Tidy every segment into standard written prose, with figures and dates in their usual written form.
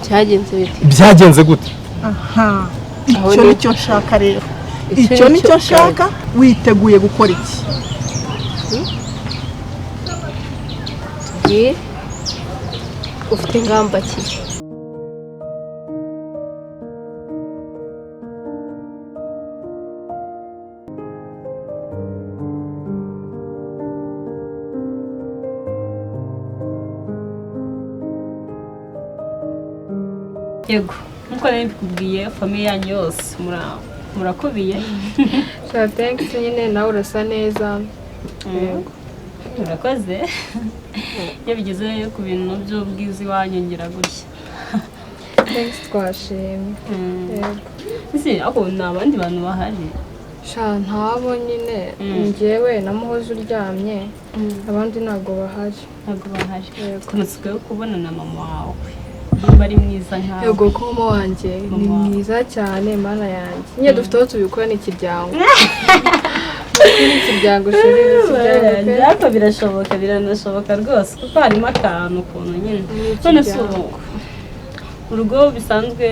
byagenze gute aha icyo nicyo nshaka rero icyo nicyo nshaka witeguye gukora iki ufite ingamba ki yego nkuko nari mbikubwiye famiye yanyu yose murakubiye thanks nyine nawe urasa neza yego murakoze iyo bigeze ku bintu by'ubwiza iwanyu ngira gutya thanks twashimye yego ese ako ni abandi bantu bahari ntabo nyine njyewe na Muhoza uryamye abandi ntabwo bahari kunutse kubona na mama wawe bari mwiza nkawe yego ko mama wanjye ni mwiza cyane mana yanjye nyine dufite aho tubikora n'ikiryango n'ikiryango ariko biranashoboka rwose kuko harimo akantu ukuntu nyine none si urugo bisanzwe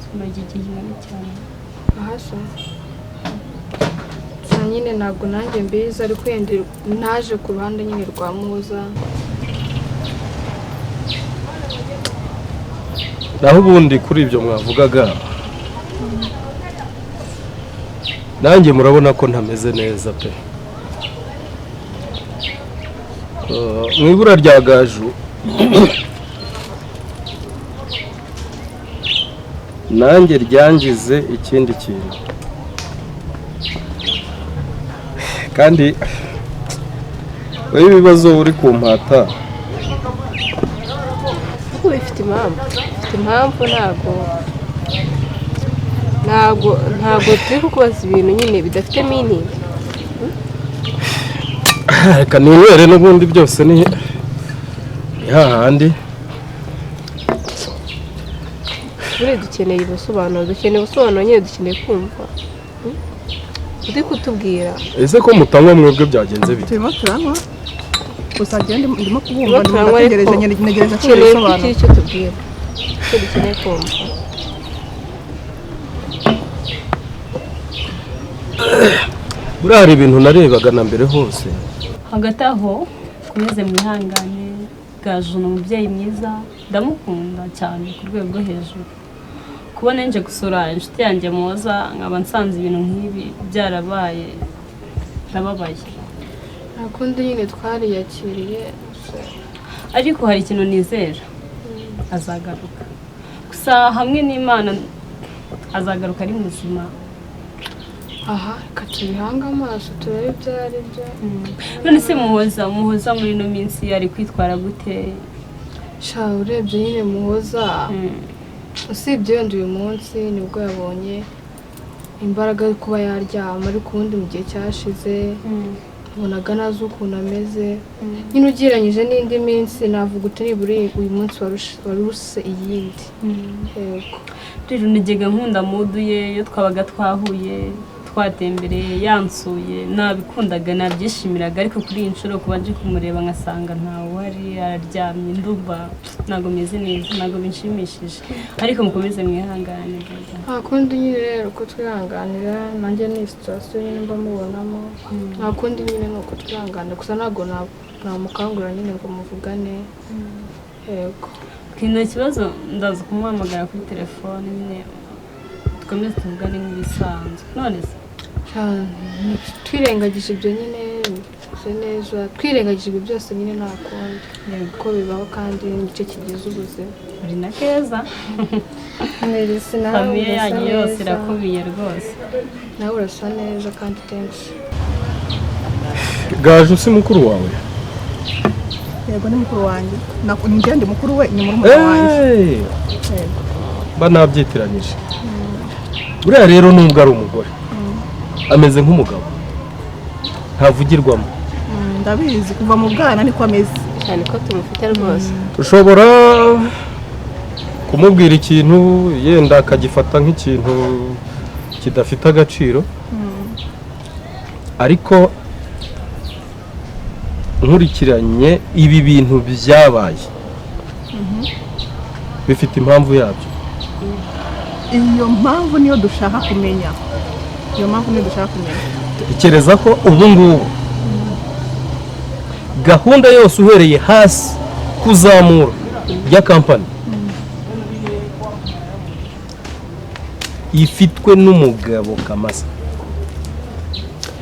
tumagigiye cyane ahasha nyine ntabwo nanjye mbizi ariko yenda naje ku ruhande nyine rwa Muhoza naho ubundi kuri ibyo mwavugaga nanjye murabona ko ntameze neza pe mu ibura rya Gaju nanjye ryangize ikindi kintu kandi wowe ibibazo uri kumpata bifite impamvu ntabwo turi kukubaza ibintu nyine bidafite meaning reka ninywere n'ubundi byose ni hahandi buri dukeneye ubusobanuro nyine dukeneye kumva uri kutubwira ese ko mutanywa mwebwe byagenze bite turimo turanywa gusa ndimo kubumva ntegereje ko bisobanura icyo tubwira icyo dukeneye kumva buriya hari ibintu narebaga na mbere hose hagati aho komeze mwihangane Gaju ni umubyeyi mwiza ndamukunda cyane ku rwego rwo hejuru kubona nje gusura inshuti yanjye Muhoza nkaba nsanze ibintu nk'ibi byarabaye ndababaye nta kundi nyine twariyakiriye ariko hari ikintu nizera azagaruka gusa hamwe n'Imana azagaruka ari muzima aha reka tubihange amaso turebe ibyo ari byo none se Muhoza muri ino minsi ari kwitwara gute urebye nyine Muhoza usibye wenda uyu munsi nibwo yabonye imbaraga yo kuba yaryama ariko ubundi mu gihe cyashize ubonaga nazo ukuntu ameze nyine ugereranyije n'indi minsi navuga uti nibura uyu munsi waruse iyindi yego rero nigega nkunda muduye iyo twabaga twahuye twatembereye yansuye nabikundaga nabyishimiraga ariko kuri iyi nshuro kuba nje kumureba nkasanga ntawe uhari araryamye ndumva ntabwo meze neza ntabwo binshimishije ariko mukomeze mwihangane nta kundi nyine rero uko twihanganira nanjye ni situation nyine mba mubonamo nta kundi nyine ni uko twihanganira gusa ntabwo namukangurira nyine ngo muvugane yego nta kibazo ndaza kumuhamagara kuri telefone nyine tukomeze tuvugane nk'ibisanzwe none se twirengagije ibyo nyine bimeze neza twirengagije ibyo byose nyine nta kundi ko bibaho kandi nicyo kigize ubuzima uri na keza famiye yanyu yose irakubiye rwose nawe urasa neza kandi thanks Gaju si mukuru wawe yego ni mukuru wanjye njye ndi mukuru we ni murumuna wanjye mba nabyitiranyije buriya rero nubwo ari umugore ameze nk'umugabo ntavugirwamo ndabizi kuva mu bwana niko ameze cyane ko tumufite rwose ushobora kumubwira ikintu yenda akagifata nk'ikintu kidafite agaciro ariko nkurikiranye ibi bintu byabaye bifite impamvu yabyo. iyo mpamvu niyo dushaka kumenya. Tekereza ko ubu ngubu gahunda yose uhereye hasi kuzamura ya kampani ifitwe n'umugabo Kamasa.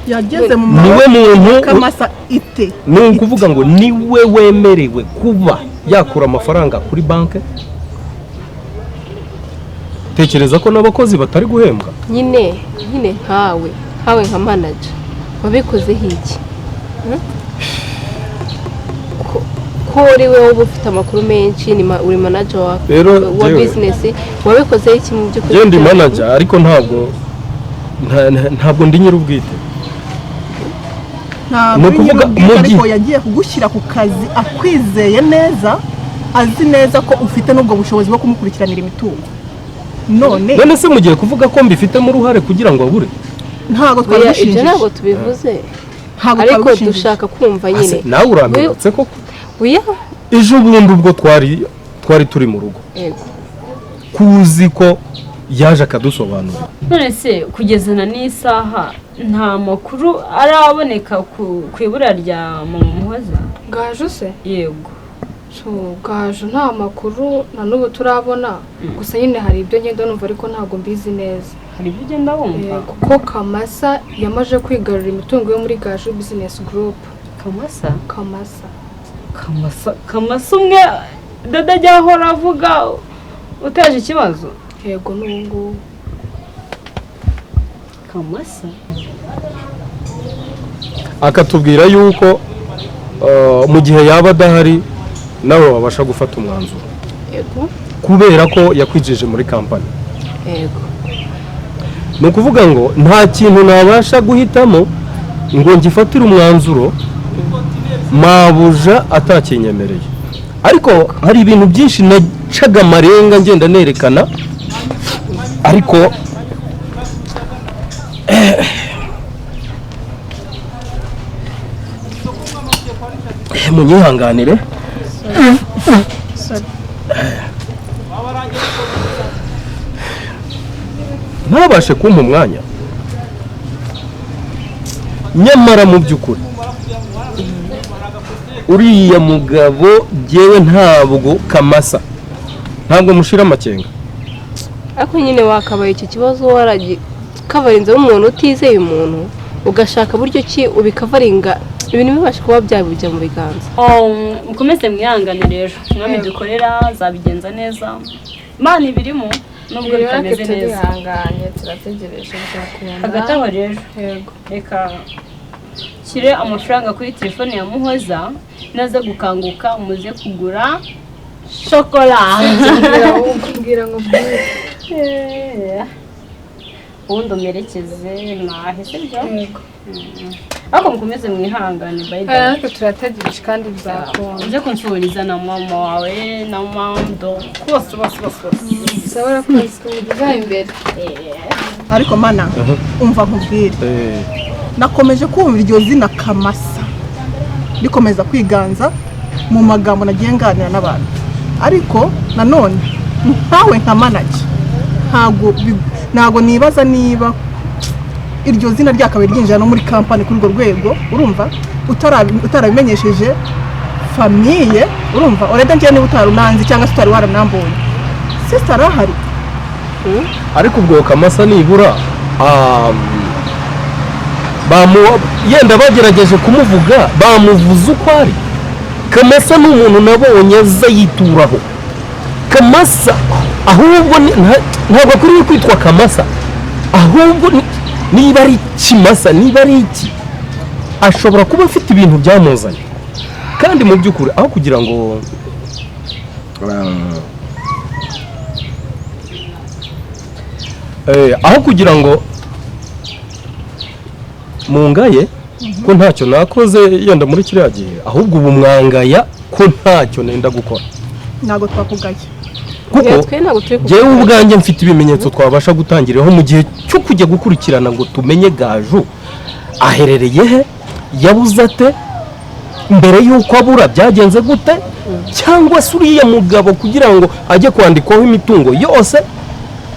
yageze mu niwe muntu Kamasa ite. Ni ukuvuga ngo niwe wemerewe kuba yakura amafaranga kuri banki. Tekereza ko n'abakozi batari guhembwa. nyine nkawe nka manager wabikozeho iki? ko uri wowe uba ufite amakuru menshi, uri manager wa business, wabikozeho iki mu by'ukuri? Je ndi manager ariko ntabwo ndi nyir'ubwite. Ntabwo nyir'ubwite ariko yagiye kugushyira ku kazi akwizeye neza, azi neza ko ufite n'ubwo bushobozi bwo kumukurikiranira imitungo. None se mugiye kuvuga ko mbifitemo uruhare kugira ngo abure? Ntabwo twabishingije. Ibyo ntabwo tubivuze. Ariko dushaka kumva nyine. Nawe urambitse koko? Oya. Ejo bundi ubwo twari turi mu rugo. Yego. Kuzi ko yaje akadusobanura. None se kugezana n'isaha nta makuru araboneka ku ibura rya Mama Muhoza? Gaju se? Yego. Gaju nta makuru na n'ubu turabona, gusa nyine hari ibyo ngenda numva ariko ntabwo mbizi neza. Hari ibyo ugenda wumva? Kuko Kamasa yamaje kwigarurira imitungo yo muri Gaju Business Group. Kamasa umwe dada ajya ahora avuga utaje ikibazo? Yego n'ubu Kamasa akatubwira yuko mu gihe yaba adahari nawe wabasha gufata umwanzuro. Yego. Kubera ko yakwijije muri kampani. Yego. Ni ukuvuga ngo nta kintu nabasha guhitamo ngo ngifatire umwanzuro mabuja atakinyemereye. Ariko hari ibintu byinshi nacaga amarenga ngenda nerekana, ariko munyihanganire. Ntabashe kumpa umwanya, nyamara mu by'ukuri uriya mugabo jyewe ntabwo Kamasa, ntabwo mushira amakenga. Ariko nyine wakabaye icyo kibazo waragikavarinze umuntu utizeye umuntu, ugashaka buryo ki ubikavaringa ibintu bibasha kuba byabujya mu biganza. Mukomeze mwihangane rero, mwami dukorera zabigenza neza, Imana ibirimo nubwo bitameze neza. Turategereje bizakunda. Hagati aho rero reka shyire amafaranga kuri telefone ya Muhoza, naza gukanguka muze kugura shokora. Kugira ngo ubundi umerekeze mwahise byo. Ariko mukomeze mwihangane bayida. Ariko turategereje kandi bizakunda. Uje kunsubiriza na mama wawe na mando. Bose. Sabara kwisiga imbere. Ariko mana umva nkubwire. Nakomeje kumva iryo zina Kamasa rikomeza kwiganza mu magambo nagiye nganira n'abantu. Ariko nanone ntawe nka manager ntago nibaza niba iryo zina ryakabaye ryinjira no muri kampani kuri urwo rwego, urumva utarabimenyesheje famille, urumva oreda ngiye niba utarunanzi cyangwa se utari waranambonye sister arahari. Ariko ubwo Kamasa nibura yenda bagerageje kumuvuga bamuvuze uko ari. Kamasa ni umuntu nabonye aza yituraho. Kamasa ahubwo ntabwo akwiriye kwitwa Kamasa, ahubwo niba ari Kimasa, niba ari iki, ashobora kuba afite ibintu byamuzanye. Kandi mu by'ukuri aho kugira ngo mungaye ko ntacyo nakoze yenda muri kiriya gihe, ahubwo ubu mwangaya ko ntacyo nenda gukora. Ntabwo twakugaye kuko jewe ubwanjye mfite ibimenyetso twabasha gutangiriraho mu gihe cyo kujya gukurikirana ngo tumenye Gaju aherereye he, yabuze ate, mbere y'uko abura byagenze gute cyangwa se uriya mugabo kugira ngo ajye kwandikwaho imitungo yose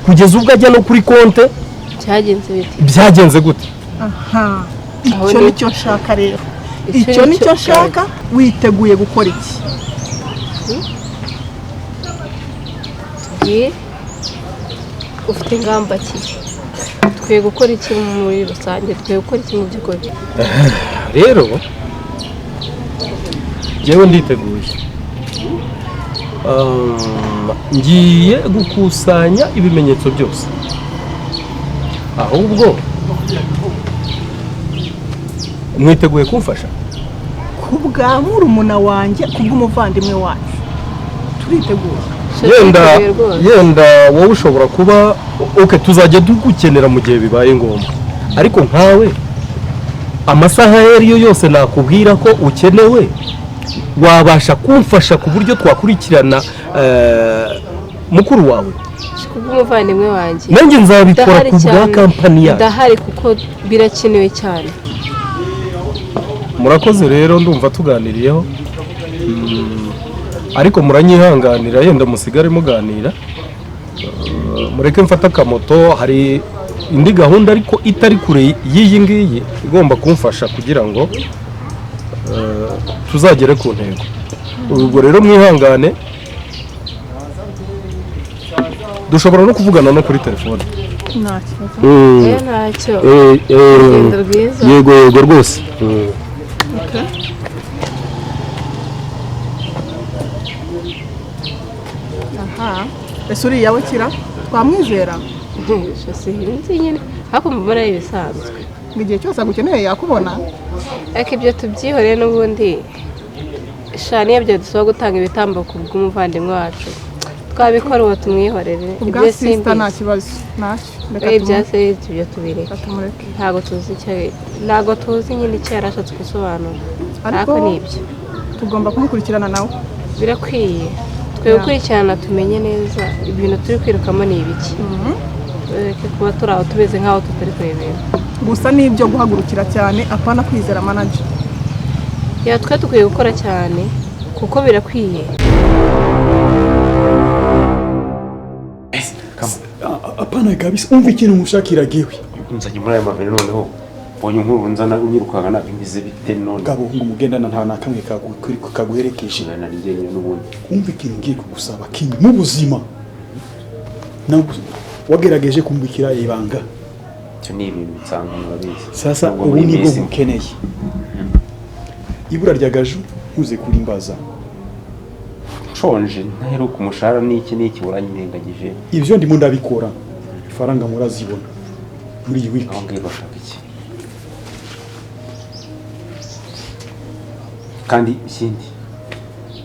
kugeza ubwo ajya no kuri konte byagenze gute? aha icyo nicyo nshaka rero, icyo nicyo nshaka. Witeguye gukora iki? ufite ingamba ki? Twe gukora iki muri rusange? Twe gukora iki mu by'ukuri? Rero jewe nditeguye, ngiye gukusanya ibimenyetso byose, ahubwo mwiteguye kumfasha kubwa murumuna wanjye, kubw'umuvandimwe wacu turiteguye. yenda wowe ushobora kuba tuzajya dugukenera mu gihe bibaye ngombwa, ariko nkawe amasaha ayo ariyo yose nakubwira ko ukenewe wabasha kumfasha ku buryo twakurikirana mukuru wawe? Kubw'umuvandimwe wanjye nanjye nzabikora ku bwa kampani yacu. Ndahari kuko birakenewe cyane. Murakoze rero, ndumva tuganiriyeho, ariko muranyihanganira, yenda musigare muganira, mureke mfata akamoto. Hari indi gahunda ariko itari kure y'iyi ngiyi igomba kumfasha kugira ngo tuzagere ku ntego. Ubwo rero mwihangane, dushobora no kuvugana no kuri telefone. Ntacyo. Yego rwose. aha ese uriya we kira twamwizera? Sinzi nyine, ariko mbona ibisanzwe. Mu gihe cyose agukeneye yakubona. Ariko ibyo tubyihoreye n'ubundi shani yabyo dusaba gutanga ibitambo ku bw'umuvandimwe wacu, twabikora uwo tumwihorere. Ibyo simba nta kibazo ntacyo. Ibya se ibyo tubireke, ntabwo tuzi nyine icyo yari ashatse gusobanura, ariko nibyo tugomba kumukurikirana nawe. Birakwiye twe gukurikirana tumenye neza ibintu turi kwirukamo ni ibiki. Kuba turi aho tumeze nk'aho tutari kurebera gusa n'ibyo guhagurukira cyane, apana kwizera manager. Twe dukwiye gukora cyane kuko birakwiye. Apana kabisa, umva ikintu mushakira giwe. Nzajye muri aya mavene noneho bonye nkuru nzana unyirukanga nabimize bite none. Gabo ngo mugendana nta nakamwe kaguherekeje. Nari njyenyine n'ubundi. Umva ikintu ngiye kugusaba kinyi mu buzima. Wagerageje kumbikira ibanga. Cyo ni ibintu nsanga murabizi. Sasa ubu nibwo mukeneye. Ibura rya Gaju ntuze kurimbaza. Shonje ntaheruka umushahara n'iki uranyirengagije. Ivyo ndimo ndabikora. Ifaranga murazibona muri iyi week. Aho ngiye bashaka iki? Kandi ikindi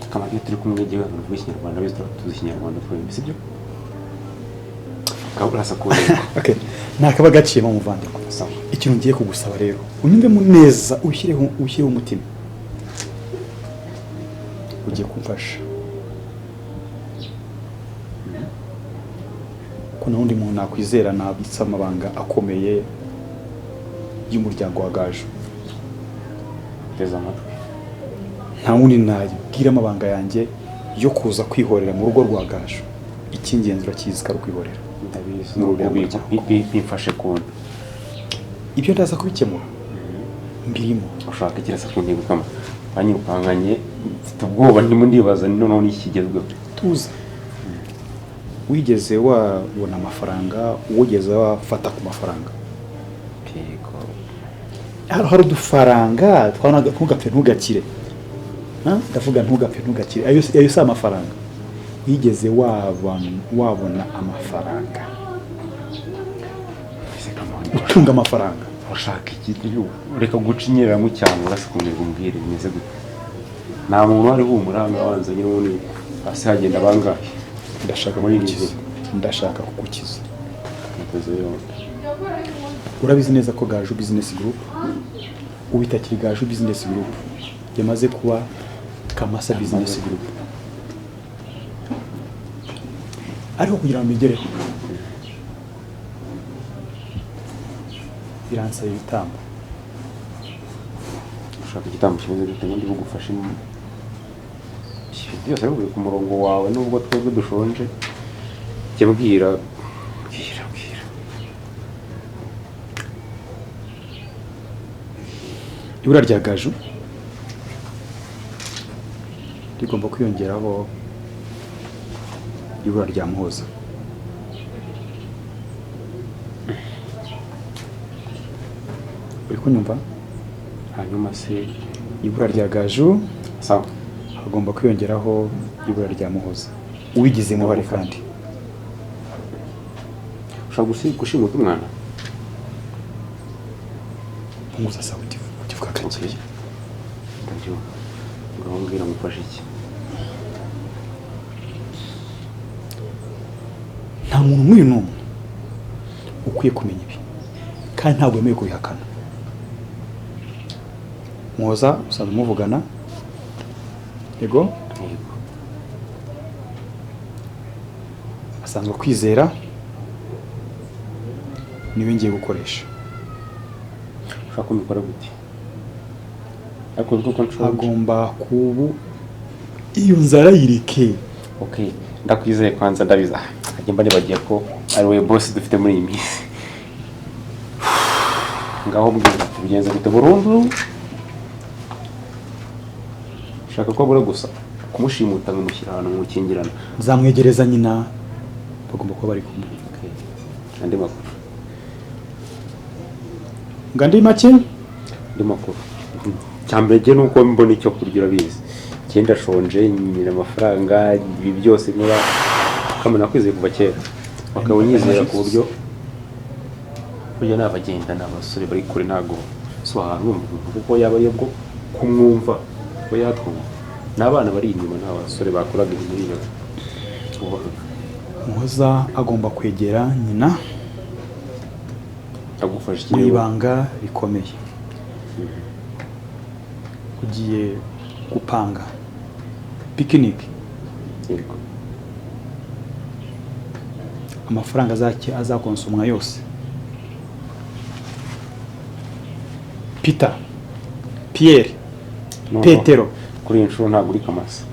kama iyo turi kumwe n'igihe abantu b'Ikinyarwanda bize tuzi Ikinyarwanda twembi, sibyo? Urasa kure. Okay, nakaba gaciye mu muvandimwe. Ikintu ngiye kugusaba rero, unyumve mu neza, ushyireho umutima. Ugiye kumfasha. Ko n'undi muntu nakwizera nabitsa amabanga akomeye y'umuryango wa Gaju. Teza amatwi. Nta wundi nabwira amabanga yanjye yo kuza kwihorera mu rugo rwa Gaju. Icy'ingenzi urakizi ko ari kwihorera. Bimfashe kubona ibyo ndaza kubikemura mbirimo. ushaka ikirasa ku ntego kama banyirukanganye mfite ubwoba ndimo ndibaza noneho n'ikigezweho. Tuza wigeze wabona amafaranga, wigeze wafata ku mafaranga? Yego hari udufaranga twanaga ntugapfe ntugakire. Ndavuga ntugapfe ntugakire, ayo si amafaranga. Wigeze wabona amafaranga, utunga amafaranga? ushaka iki? Reka gucinyerera mu cyane urasa kumbwira umbwire bimeze gute. Nta muntu wari humuranga abanza nyine ubundi hasi hagenda bangahe. Ndashaka kugukiza, ndashaka kugukiza. Urabizi neza ko Gaju Business Group ubitakiri Gaju Business Group yamaze kuba Kamasa Business Group. Ariko kugira ngo mbigereho biransaba ibitambo. ushaka igitambo kimeze gute ngo ndi bugufashe ibintu byose bivuye ku murongo wawe nubwo twebwe dushonje jya bwira. ibura rya Gaju rigomba kwiyongeraho ibura rya Muhoza. uri kunyumva? Hanyuma se ibura rya Gaju sawa, hagomba kwiyongeraho ibura rya Muhoza ubigizemo uruhare kandi. ushaka gushimuta umwana? Muhoza sawa ukivuga gake. ndabyumva, ngaho mbwira mufashe iki? nta muntu n'uyu n'umwe ukwiye kumenya ibi kandi ntabwo wemewe kubihakana. Muhoza usanzwe muvugana, yego, Yego. asanzwe kwizera, niwe ngiye gukoresha. ushaka kumikora gute? ariko nkuko nshonje. Agomba kubu iyo nzara yireke. Okay, ndakwizeye kwanza ndabiza. Agomba nibagiye ko ari we boss dufite muri iyi minsi. Ngaho mbwira tubigenze gute burundu? Ushaka ko abura gusa kumushimuta nkamushyira ahantu mu gukingirana. Nzamwegereza nyina, bagomba kuba bari kumwe. Okay. Andi makuru. Ngandi make? Andi makuru. Cyambere je nuko mbona icyo kurya urabizi. Cyenda shonje nyina amafaranga ibi byose nkora kamena kwizeye kuva kera. Bakawunyizera ku buryo burya nabagenda n'abasore bari kure ntago so ahantu kuko yaba yebwo kumwumva ko yatwumva. N'abana bari inyuma n'abasore bakoraga ibintu iyo. Muhoza agomba kwegera nyina agufasha mu iki? ibanga rikomeye. Ugiye gupanga picnic. Yego. Amafaranga azakonsumwa yose Peter, Pierre, No, Petero kuri iyi nshuro ntabwo uri Kamasa.